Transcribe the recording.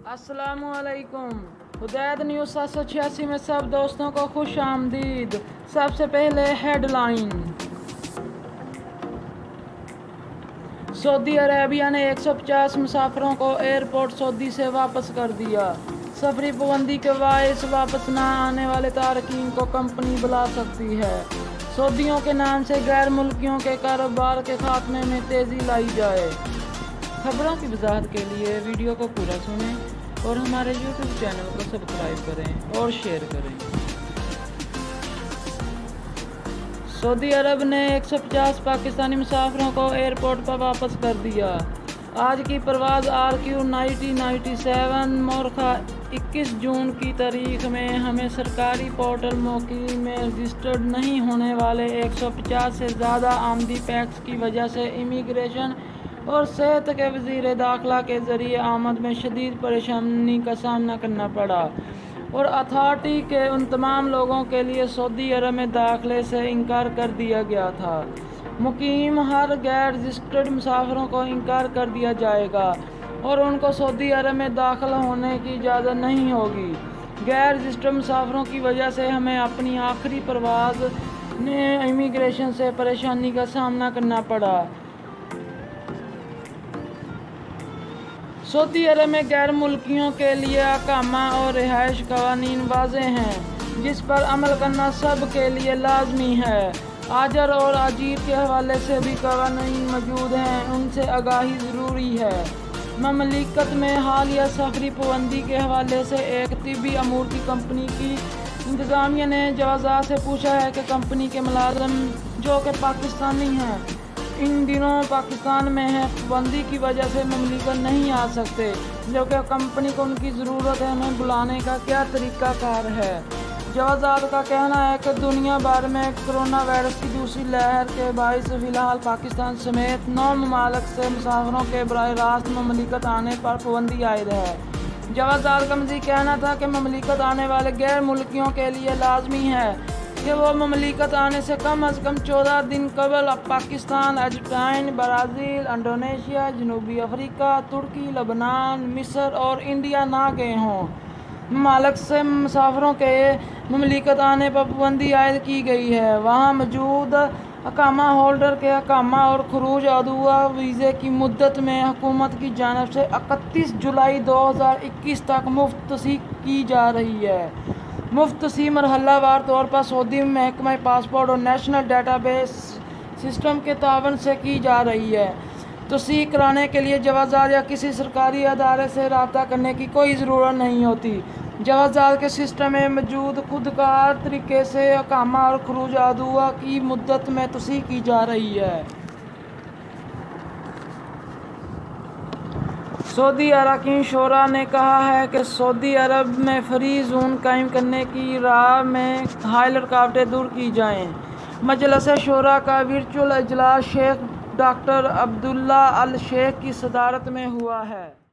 अस्सलामु अलैकुम। हुदैद न्यूज़ 786 में सब दोस्तों को खुश आमदीद। सबसे पहले हेडलाइन। सऊदी अरेबिया ने 150 मुसाफिरों को एयरपोर्ट सऊदी से वापस कर दिया। सफरी पाबंदी के बायस वापस न आने वाले तारकीन को कंपनी बुला सकती है। सऊदियों के नाम से गैर मुल्कियों के कारोबार के खात्मे में तेज़ी लाई जाए। खबरों की वजाहत के लिए वीडियो को पूरा सुनें और हमारे यूट्यूब चैनल को सब्सक्राइब करें और शेयर करें। सऊदी अरब ने 150 पाकिस्तानी मुसाफिरों को एयरपोर्ट पर वापस कर दिया। आज की परवाज़ RQ-9097 मोरखा 21 जून की तारीख में हमें सरकारी पोर्टल मोकी में रजिस्टर्ड नहीं होने वाले 150 से ज़्यादा आमदी पैक्स की वजह से इमिग्रेशन और सेहत के वज़ीर दाखिला के ज़रिए आमद में शदीद परेशानी का सामना करना पड़ा और अथॉरिटी के उन तमाम लोगों के लिए सऊदी अरब में दाखिले से इनकार कर दिया गया था। मुकीम हर गैर रजिस्टर्ड मुसाफिरों को इनकार कर दिया जाएगा और उनको सऊदी अरब में दाखिल होने की इजाज़त नहीं होगी। गैर रजिस्टर्ड मुसाफिरों की वजह से हमें अपनी आखिरी परवाज़ में इमिग्रेशन से परेशानी का सामना करना पड़ा। सऊदी अरब में गैर मुल्कियों के लिए अकामा और रिहाइश कवानीन वाज़ेह हैं, जिस पर अमल करना सब के लिए लाजमी है। आजर और अजीर के हवाले से भी कवानीन मौजूद हैं, उनसे आगाही ज़रूरी है। ममलिकत में हालिया सफरी पाबंदी के हवाले से एक तिब्बी अमूर की कंपनी की इंतज़ामिया ने जवाज़ात से पूछा है कि कंपनी के मुलाज़िम जो कि पाकिस्तानी हैं इन दिनों पाकिस्तान में है, पाबंदी की वजह से ममलिकत नहीं आ सकते, जो कि कंपनी को उनकी ज़रूरत है, उन्हें बुलाने का क्या तरीक़ा कार है। जवाज़ात का कहना है कि दुनिया भर में कोरोना वायरस की दूसरी लहर के बायस फ़िलहाल पाकिस्तान समेत 9 ममालिक से मुसाफिरों के बराह रास्त ममलिकत आने पर पाबंदी आयद है। जवाज़ात का मज़ीद कहना था कि ममलिकत आने वाले गैर मुल्कियों के लिए लाजमी है कि वो ममलिकत आने से कम अज़ कम 14 दिन कबल पाकिस्तान, अर्जेंटीना, ब्राज़ील, इंडोनेशिया, जनूबी अफ्रीका, तुर्की, लबनान, मिस्र और इंडिया ना गए हों। ममालिक से मुसाफिरों के ममलिकत आने पर पाबंदी आयद की गई है। वहाँ मौजूद अकामा होल्डर के अकामा और खरूज अदुआ वीज़े की मुद्दत में हुकूमत की जानिब से 31 जुलाई 2021 तक मुफ्त तोसी की जा रही है। मुफ्त तोसी मरहलावार तौर पर सऊदी महकमा पासपोर्ट और नेशनल डेटाबेस सिस्टम के तावन से की जा रही है। तोसी कराने के लिए जवाज़ात या किसी सरकारी अदारे से रब्ता करने की कोई ज़रूरत नहीं होती। जवाज़ात के सिस्टम में मौजूद खुदकार तरीके से अकामा और खरूज अदुआ की मुद्दत में तोसी की जा रही है। सऊदी अरकान शोरा ने कहा है कि सऊदी अरब में फ्री जोन कायम करने की राह में हाल रुकावटें दूर की जाएँ। मजलिस शोरा का वर्चुअल इजलास शेख डॉक्टर अब्दुल्ला अल शेख की सदारत में हुआ है।